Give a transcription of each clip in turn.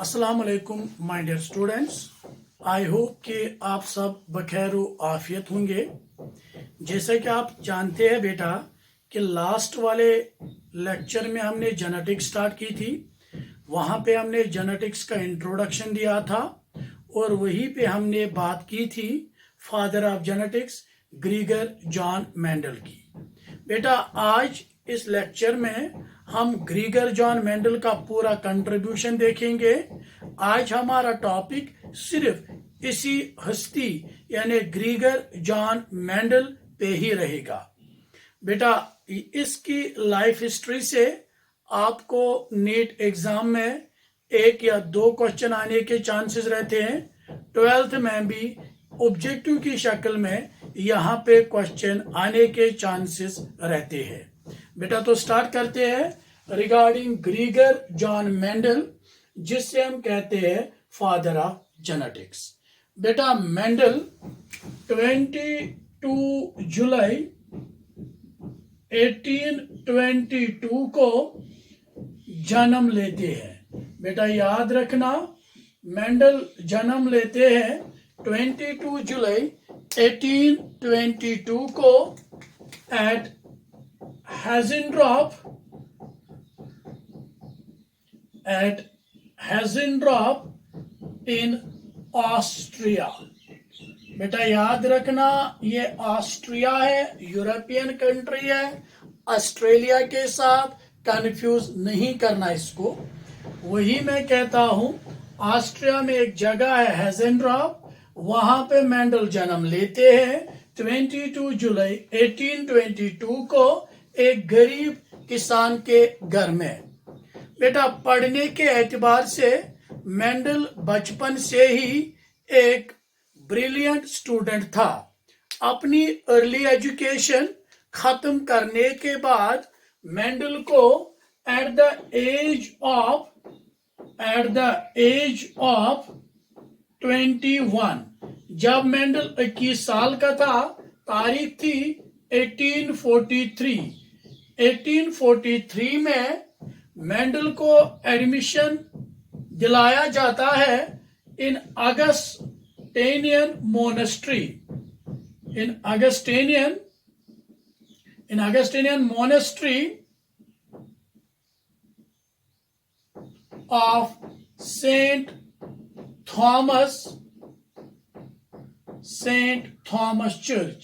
अस्सलाम वालेकुम my dear students. I hope कि आप सब बखैर आफियत होंगे। जैसे कि आप जानते हैं बेटा कि लास्ट वाले लेक्चर में हमने जेनेटिक्स स्टार्ट की थी। वहाँ पे हमने जेनेटिक्स का इंट्रोडक्शन दिया था और वहीं पे हमने बात की थी father of genetics ग्रीगर John Mendel की। बेटा आज इस लेक्चर में हम ग्रीगर जॉन मेंडल का पूरा कंट्रीब्यूशन देखेंगे। आज हमारा टॉपिक सिर्फ इसी हस्ती यानी ग्रीगर जॉन मेंडल पे ही रहेगा। बेटा इसकी लाइफ हिस्ट्री से आपको नीट एग्जाम में 1 या 2 क्वेश्चन आने के चांसेस रहते हैं। 12th में भी ऑब्जेक्टिव की शक्ल में यहाँ पे क्वेश्चन आने के चांसेस रहते हैं। बेटा तो स्टार्ट करते हैं रिगार्डिंग ग्रीगर जॉन मेंडल, जिससे हम कहते हैं फादर ऑफ जेनेटिक्स। बेटा मेंडल 22 जुलाई 1822 को जन्म लेते हैं। बेटा याद रखना, मेंडल जन्म लेते हैं 22 जुलाई 1822 को एट हैजेनड्रॉप इन ऑस्ट्रिया। बेटा याद रखना, ये ऑस्ट्रिया है, यूरोपियन कंट्री है। ऑस्ट्रेलिया के साथ कंफ्यूज नहीं करना इसको। वही मैं कहता हूं, ऑस्ट्रिया में एक जगह है हैजेनड्रॉप, वहां पे मेंडल जन्म लेते हैं 22 जुलाई 1822 को एक गरीब किसान के घर में। बेटा पढ़ने के एतबार से मेंडल बचपन से ही एक ब्रिलियंट स्टूडेंट था। अपनी अर्ली एजुकेशन खत्म करने के बाद मेंडल को एट द एज ऑफ 21, जब मेंडल 21 साल का था, तारीख थी 1843 में मेंडल को एडमिशन दिलाया जाता है in Augustinian monastery of saint Thomas church.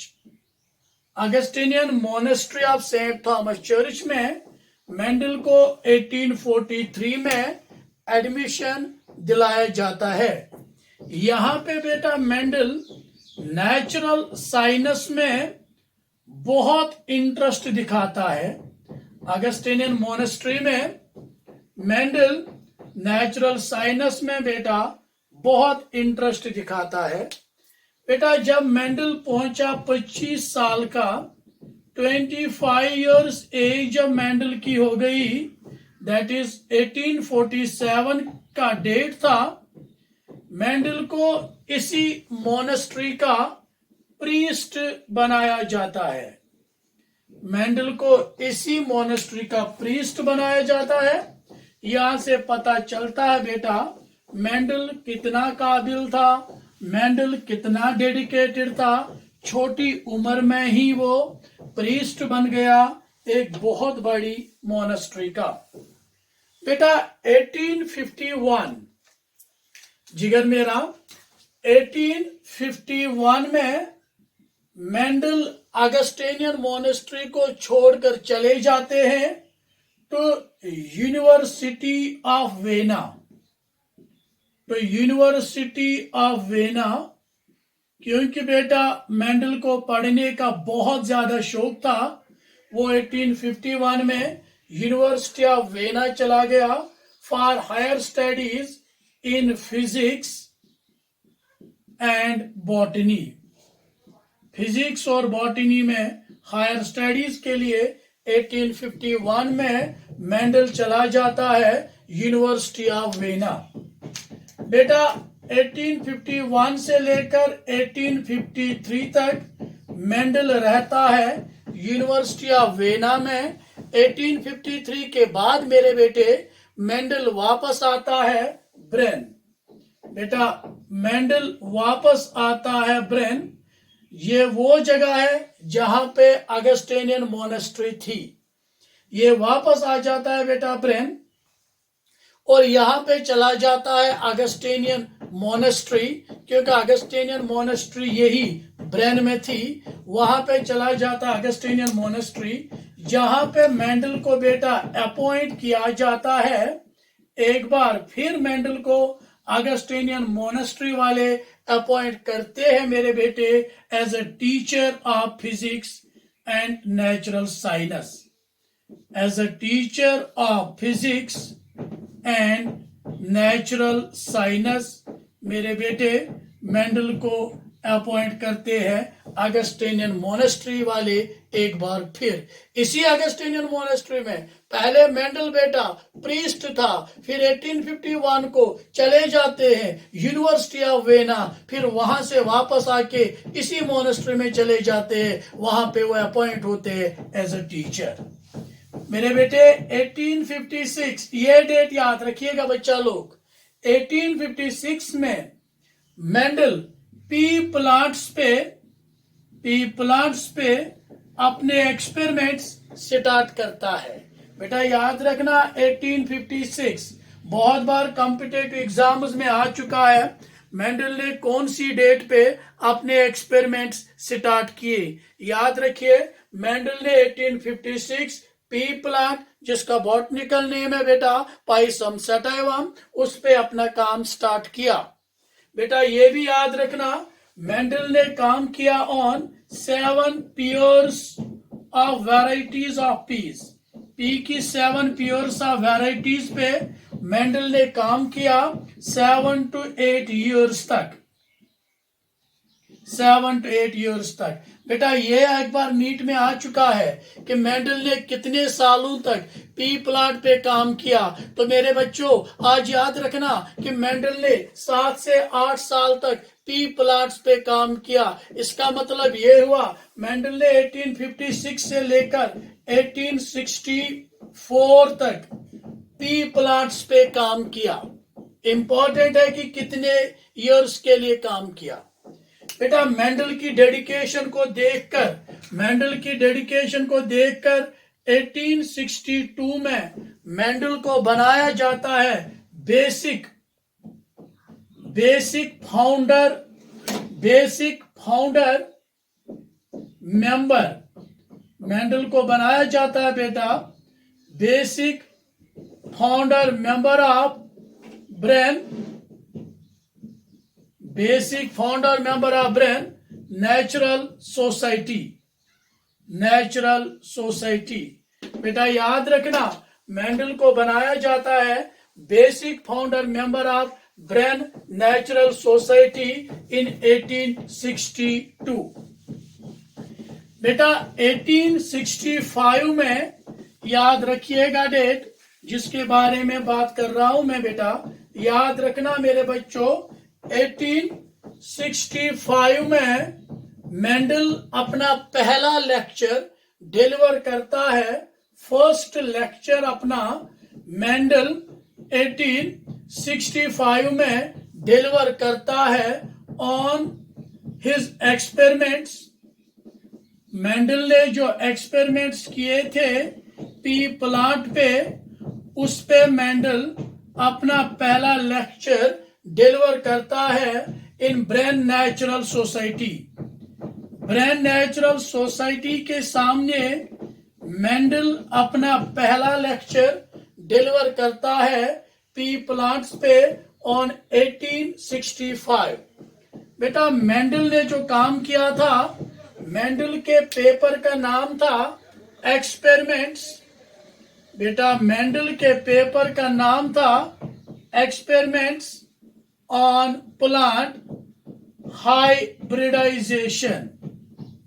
Augustinian monastery of saint Thomas church में मेंडल को 1843 में एडमिशन दिलाया जाता है। यहाँ पे बेटा मेंडल नेचुरल साइंस में बहुत इंटरेस्ट दिखाता है। अगस्टिनियन मोनेस्ट्री में मेंडल नेचुरल साइंस में बेटा बहुत इंटरेस्ट दिखाता है। बेटा जब मेंडल पहुंचा 25 साल का, 25 इयर्स एज जब मेंडल की हो गई, दैट इज 1847 का डेट था, मेंडल को इसी मोनेस्ट्री का प्रीस्ट बनाया जाता है। मेंडल को इसी मोनेस्ट्री का प्रीस्ट बनाया जाता है। यहां से पता चलता है बेटा मेंडल कितना काबिल था, मेंडल कितना डेडिकेटेड था। छोटी उम्र में ही वो प्रीस्ट बन गया एक बहुत बड़ी मोनेस्ट्री का। बेटा 1851, जिगर मेरा, 1851 में मेंडल अगस्टेनियन मोनेस्ट्री को छोड़कर चले जाते हैं टू यूनिवर्सिटी ऑफ वेना, क्योंकि बेटा मेंडल को पढ़ने का बहुत ज्यादा शौक था। वो 1851 में यूनिवर्सिटी ऑफ वेना चला गया for higher studies in physics and botany. Physics और बॉटनी में हायर स्टडीज के लिए 1851 में मेंडल चला जाता है यूनिवर्सिटी ऑफ वेना। बेटा 1851 से लेकर 1853 तक मेंडल रहता है यूनिवर्सिटी ऑफ वेना में। 1853 के बाद मेरे बेटे मेंडल वापस आता है ब्रेन। बेटा मेंडल वापस आता है ब्रेन, ये वो जगह है जहां पे अगस्टेनियन मोनेस्ट्री थी। ये वापस आ जाता है बेटा ब्रेन, और यहां पे चला जाता है अगस्टेनियन मोनेस्ट्री, क्योंकि अगस्टेनियन मोनेस्ट्री यही ब्रेन में थी। वहां पे चला जाता अगस्टेनियन मोनेस्ट्री, जहां पे मेंडल को बेटा अपॉइंट किया जाता है। एक बार फिर मेंडल को अगस्टेनियन मोनेस्ट्री वाले अपॉइंट करते हैं मेरे बेटे as a teacher of physics and natural science. As a teacher of physics and natural science मेरे बेटे मेंडल को अपॉइंट करते हैं अगस्टेनियन मोनेस्ट्री वाले एक बार फिर। इसी अगस्टेनियन मोनेस्ट्री में पहले मेंडल बेटा प्रीस्ट था, फिर 1851 को चले जाते हैं यूनिवर्सिटी ऑफ वेना, फिर वहां से वापस आके इसी मोनेस्ट्री में चले जाते हैं, वहां पे वो अपॉइंट होते हैं एज अ टीचर। मेरे बेटे 1856, ये डेट याद रखिएगा बच्चा लोग। 1856 में मेंडल पी प्लांट्स पे अपने एक्सपेरिमेंट्स स्टार्ट करता है। बेटा याद रखना 1856 बहुत बार कॉम्पिटिटिव एग्जाम्स में आ चुका है। मेंडल ने कौन सी डेट पे अपने एक्सपेरिमेंट्स स्टार्ट किए? याद रखिए मेंडल ने 1856 पी प्लांट, जिसका बॉटनिकल नेम है बेटा पाइसम सटाइवम, उस पे अपना काम स्टार्ट किया। बेटा ये भी याद रखना मेंडल ने काम किया on 7 pairs of varieties of peace. P की 7 पेयर्स ऑफ वैरायटीज पे मेंडल ने काम किया 7 to 8 years तक। 7 to 8 years तक। बेटा ये एक बार नीट में आ चुका है कि मेंडल ने कितने सालों तक पी प्लांट पे काम किया। तो मेरे बच्चों आज याद रखना कि मेंडल ने 7 से 8 साल तक पी प्लांट्स पे काम किया। इसका मतलब ये हुआ मेंडल ने 1856 से लेकर 1864 तक पी प्लांट्स पे काम किया। इंपॉर्टेंट है कि कितने ईयर्स के लिए काम किया। बेटा मेंडल की डेडिकेशन को देखकर 1862 में मेंडल को बनाया जाता है बेसिक फाउंडर मेंबर। मेंडल को बनाया जाता है बेटा basic founder member of Brunn natural society. बेटा याद रखना मेंडल को बनाया जाता है basic founder member of Brunn natural society in 1862। बेटा 1865 में याद रखिएगा डेट जिसके बारे में बात कर रहा हूं मैं। बेटा याद रखना मेरे बच्चों 1865 में मेंडल अपना पहला लेक्चर डिलीवर करता है। फर्स्ट लेक्चर अपना मेंडल 1865 में डिलीवर करता है ऑन हिज एक्सपेरिमेंट्स। मेंडल ने जो एक्सपेरिमेंट्स किए थे पी प्लांट पे, उस पे मेंडल अपना पहला लेक्चर डिलीवर करता है इन ब्रेन नेचुरल सोसाइटी के सामने मेंडल अपना पहला लेक्चर डिलीवर करता है पी प्लांट्स पे ऑन 1865। बेटा मेंडल ने जो काम किया था, मेंडल के पेपर का नाम था एक्सपेरिमेंट्स। बेटा मेंडल के पेपर का नाम था एक्सपेरिमेंट्स ऑन प्लांट हाइब्रिडाइजेशन।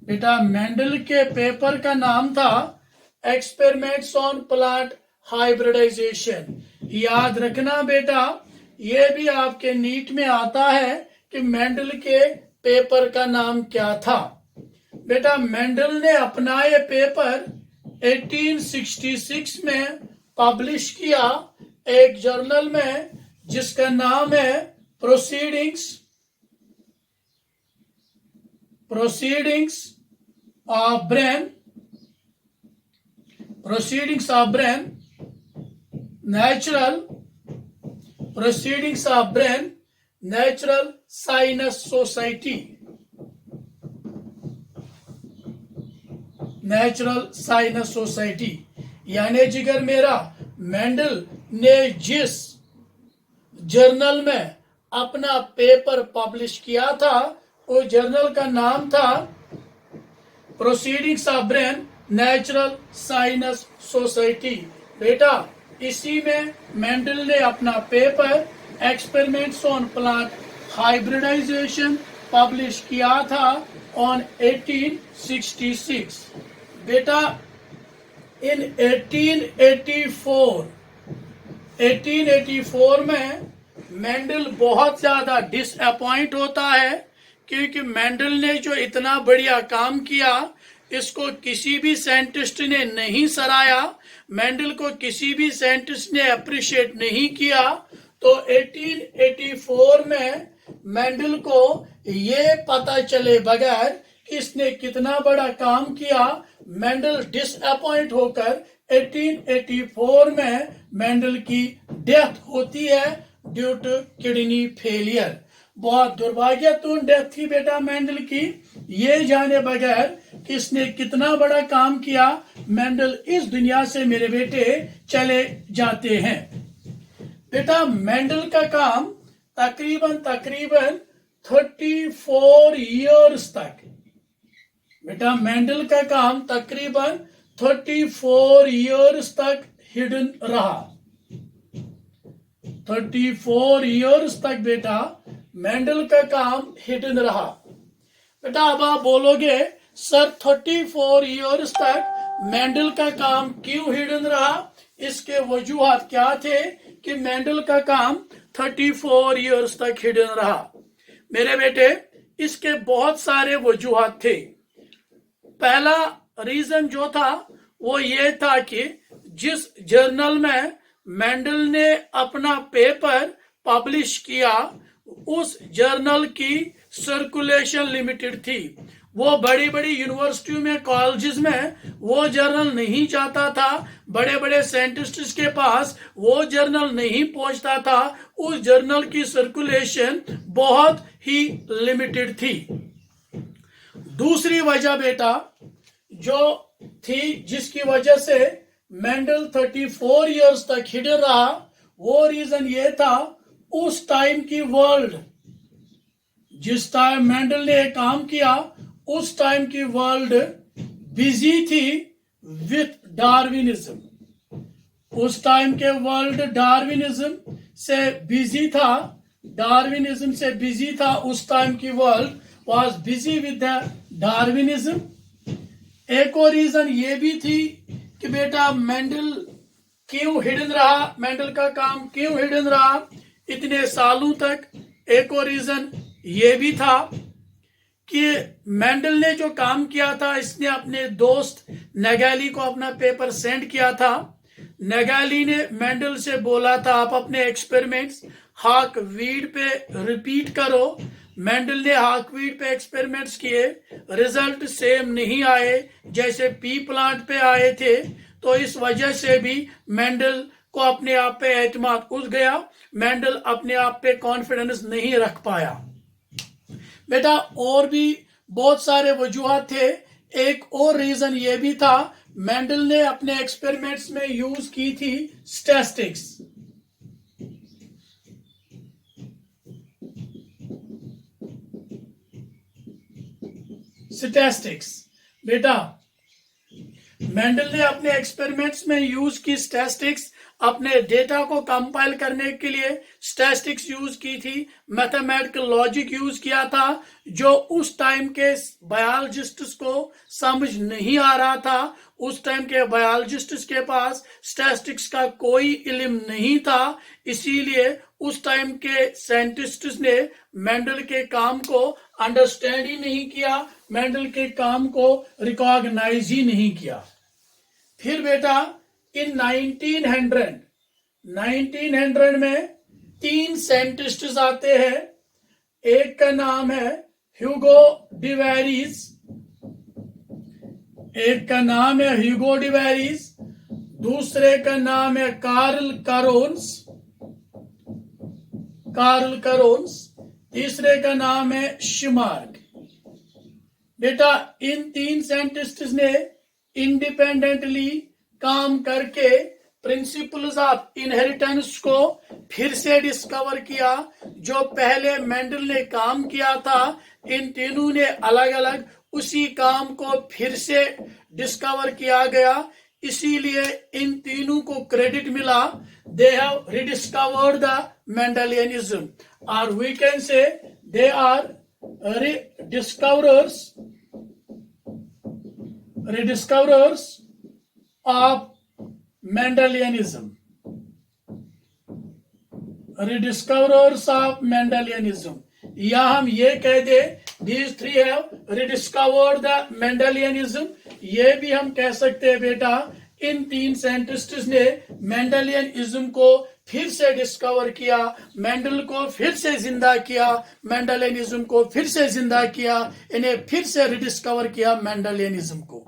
बेटा मेंडल के पेपर का नाम था एक्सपेरिमेंट्स ऑन प्लांट हाइब्रिडाइजेशन। याद रखना बेटा ये भी आपके नीट में आता है कि मेंडल के पेपर का नाम क्या था। बेटा मेंडल ने अपना ये पेपर 1866 में पब्लिश किया एक जर्नल में जिसका नाम है proceedings of Brunn natural science society. यानी जिगर मेरा, मेंडल ने जिस जर्नल में अपना पेपर पब्लिश किया था उस जर्नल का नाम था proceedings of Brunn natural science society. बेटा, इसी में मेंडल ने अपना paper experiments on plant hybridisation publish किया था ऑन 1866। बेटा, इन 1884 में मेंडल बहुत ज्यादा डिसअपॉइंट होता है, क्योंकि मेंडल ने जो इतना बढ़िया काम किया इसको किसी भी साइंटिस्ट ने नहीं सराहा, मेंडल को किसी भी साइंटिस्ट ने अप्रिशिएट नहीं किया। तो 1884 में मेंडल को ये पता चले बगैर कि इसने कितना बड़ा काम किया, मेंडल डिसअपॉइंट होकर 1884 में मेंडल की डेथ होती है ड्यू टू किडनी फेलियर। बहुत दुर्भाग्यपूर्ण डेथ थी बेटा मेंडल की। ये जाने बगैर कि इसने कितना बड़ा काम किया, मेंडल इस दुनिया से मेरे बेटे चले जाते हैं। बेटा, मेंडल का काम तकरीबन 34 इयर्स तक, बेटा मेंडल का काम तकरीबन 34 इयर्स तक हिडन रहा। 34 इयर्स तक बेटा मेंडल का काम हिडन रहा। बेटा, अब आप बोलोगे सर 34 इयर्स तक मेंडल का काम क्यों हिडन रहा? इसके वजूहात क्या थे कि मेंडल का काम 34 इयर्स तक हिडन रहा? मेरे बेटे, इसके बहुत सारे वजूहात थे। पहला रीजन जो था वो ये था कि जिस जर्नल में मेंडल ने अपना पेपर पब्लिश किया उस जर्नल की सर्कुलेशन लिमिटेड थी। वो बड़ी बड़ी यूनिवर्सिटियों में, कॉलेजेस में वो जर्नल नहीं जाता था, बड़े बड़े साइंटिस्ट्स के पास वो जर्नल नहीं पहुंचता था। उस जर्नल की सर्कुलेशन बहुत ही लिमिटेड थी। दूसरी वजह बेटा जो थी जिसकी वजह से मेंडल 34 इयर्स तक हिडन रहा, वो रीजन ये था उस टाइम की वर्ल्ड, जिस टाइम मेंडल ने काम किया उस टाइम की वर्ल्ड बिजी थी विथ डार्विनिज्म। उस टाइम के वर्ल्ड डार्विनिज्म से बिजी था, उस टाइम की world was busy with the Darwinism. एक और रीजन ये भी थी कि बेटा मेंडल क्यों हिडन रहा, मेंडल का काम क्यों हिडन रहा इतने सालों तक। एक और रीजन ये भी था कि मेंडल ने जो काम किया था, इसने अपने दोस्त नगैली को अपना पेपर सेंड किया था। नगैली ने मेंडल से बोला था आप अपने एक्सपेरिमेंट्स हाकवीड पे रिपीट करो। मेंडल ने हाकवीड पे एक्सपेरिमेंट्स किए, रिजल्ट सेम नहीं आए जैसे पी प्लांट पे आए थे। तो इस वजह से भी मेंडल को अपने आप पे एतमाद उठ गया, मेंडल अपने आप पे कॉन्फिडेंस नहीं रख पाया। बेटा, और भी बहुत सारे वजूहात थे। एक और रीजन ये भी था, मेंडल ने अपने एक्सपेरिमेंट्स में यूज की थी स्टैटिस्टिक्स। बेटा, मेंडल ने अपने एक्सपेरिमेंट्स में यूज की स्टैटिस्टिक्स, अपने डेटा को कंपाइल करने के लिए स्टैटिस्टिक्स यूज की थी, मैथमेटिकल लॉजिक यूज किया था, जो उस टाइम के बायोलॉजिस्ट्स को समझ नहीं आ रहा था। उस टाइम के बायोलॉजिस्ट्स के पास स्टैटिस्टिक्स का कोई इल्म नहीं था, इसीलिए उस टाइम के साइंटिस्ट्स ने मेंडल के काम को अंडरस्टैंड ही नहीं किया, मेंडल के काम को रिकॉग्नाइज ही नहीं किया। फिर बेटा इन 1900 में 3 साइंटिस्ट्स आते हैं। एक का नाम है ह्यूगो डिवेरिस, एक का नाम है ह्यूगो डिवेरिस, दूसरे का नाम है कार्ल करोन्स, तीसरे का नाम है शिमार्क। बेटा इन 3 साइंटिस्ट्स ने इंडिपेंडेंटली काम करके प्रिंसिपल्स ऑफ इनहेरिटेंस को फिर से डिस्कवर किया। जो पहले मेंडल ने काम किया था, इन तीनों ने अलग अलग उसी काम को फिर से डिस्कवर किया गया, इसीलिए इन तीनों को क्रेडिट मिला। दे हैव रिडिस्कवर्ड द मेंडलियनिज्म, और we can say they are rediscoverers of Mendelianism. Rediscoverers of Mendelianism, या हम ये कह दे these three have rediscovered the Mendelianism। ये भी हम कह सकते हैं बेटा इन 3 साइंटिस्ट्स ने मेंडलियनिज्म को फिर से डिस्कवर किया, मेंडल को फिर से जिंदा किया, मेंडलियनिज्म को फिर से जिंदा किया, इन्हें फिर से रिडिस्कवर किया मेंडलियनिज्म को।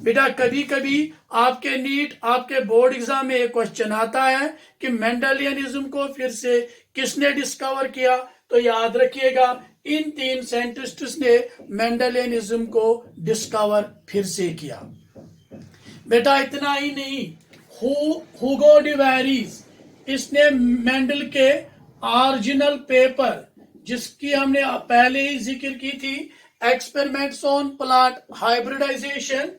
बेटा कभी कभी आपके नीट, आपके बोर्ड एग्जाम में एक क्वेश्चन आता है कि मेंडलियनिज्म को फिर से किसने डिस्कवर किया, तो याद रखिएगा इन 3 साइंटिस्ट्स ने मेंडलियनिज्म को डिस्कवर फिर से किया। बेटा इतना ही नहीं, ह्यूगो डिवेरिस, इसने मेंडल के ओरिजिनल पेपर, जिसकी हमने पहले ही जिक्र की थी, एक्सपेरिमेंट्स ऑन प्लांट हाइब्रिडाइजेशन,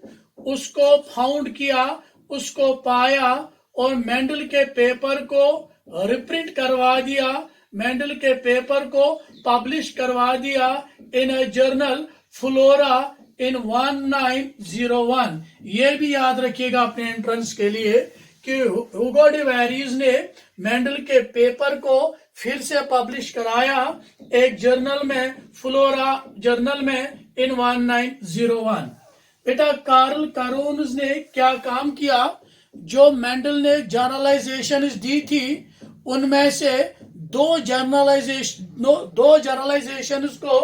उसको फाउंड किया, उसको पाया और मेंडल के पेपर को रिप्रिंट करवा दिया, मेंडल के पेपर को पब्लिश करवा दिया इन अ जर्नल फ्लोरा इन 1901। ये भी याद रखिएगा अपने एंट्रेंस के लिए कि ह्यूगो डिवेरिस ने मेंडल के पेपर को फिर से पब्लिश कराया एक जर्नल में, फ्लोरा जर्नल में इन 1901। बेटा कार्ल करोन्स ने क्या काम किया, जो मेंडल ने जर्नलाइजेशन दी थी उनमें से दो जर्नलाइजेशन को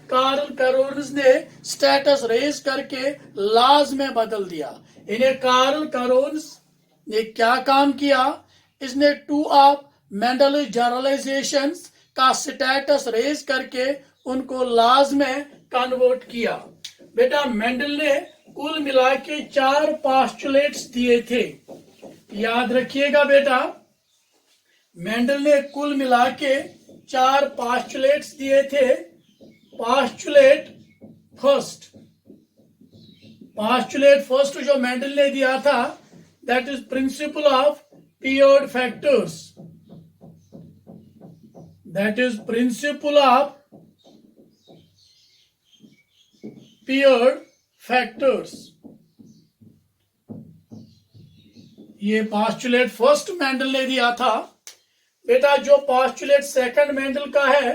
कार्ल करोन्स ने स्टेटस रेज करके लॉज में बदल दिया। इन्हें कार्ल करोन्स ने क्या काम किया, इसने 2 ऑफ मेंडल जर्नलाइजेशंस का स्टेटस रेज करके उनको लॉज में कन्वर्ट किया। बेटा मेंडल ने कुल मिला के 4 पोस्टुलेट्स दिए थे, याद रखिएगा बेटा मेंडल ने कुल मिला के 4 पोस्टुलेट्स दिए थे। पोस्टुलेट फर्स्ट जो मेंडल ने दिया था, that is principle of period factors, that is principle of period factors. ये पोस्टुलेट फर्स्ट मेंडल ने दिया था। बेटा जो पोस्टुलेट सेकंड मेंडल का है,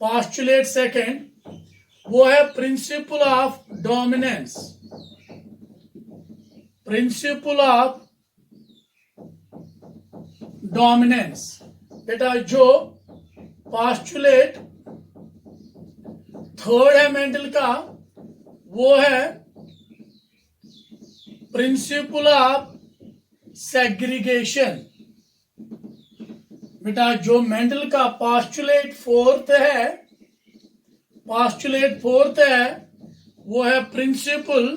पोस्टुलेट सेकंड, वो है principle of dominance, principle of dominance. बेटा जो पोस्टुलेट थर्ड है मेंडल का, वो है प्रिंसिपल ऑफ सेग्रीगेशन। बेटा जो मेंडल का पोस्टुलेट फोर्थ है, वो है प्रिंसिपल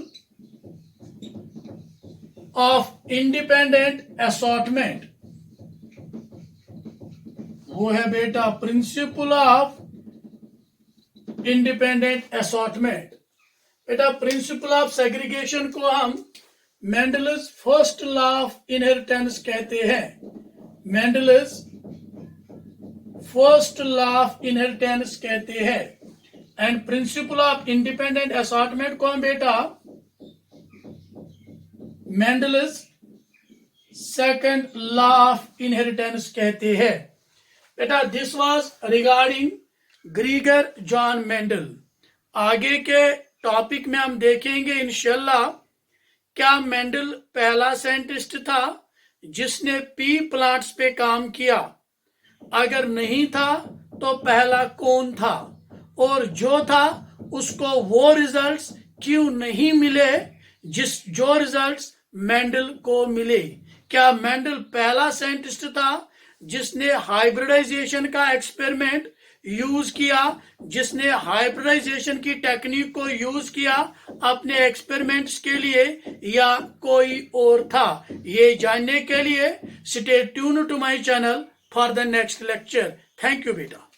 ऑफ इंडिपेंडेंट असॉर्टमेंट, वो है बेटा प्रिंसिपल ऑफ इंडिपेंडेंट असॉर्टमेंट। बेटा प्रिंसिपल ऑफ सेग्रीगेशन को हम Mendel's first law of inheritance कहते हैं, Mendel's first law of inheritance कहते हैं। And principle of independent assortment को हम बेटा Mendel's second law of inheritance कहते हैं। बेटा this was regarding ग्रीगर John Mendel. आगे के टॉपिक में हम देखेंगे इंशाल्लाह क्या मेंडल पहला साइंटिस्ट था जिसने पी प्लांट्स पे काम किया? अगर नहीं था तो पहला कौन था? और जो था उसको वो रिजल्ट्स क्यों नहीं मिले जो रिजल्ट्स मेंडल को मिले? क्या मेंडल पहला साइंटिस्ट था जिसने हाइब्रिडाइजेशन का एक्सपेरिमेंट यूज किया, जिसने हाइब्रिडाइजेशन की टेक्निक को यूज किया अपने एक्सपेरिमेंट्स के लिए, या कोई और था? ये जानने के लिए stay tune to my channel for the next lecture. Thank you बेटा।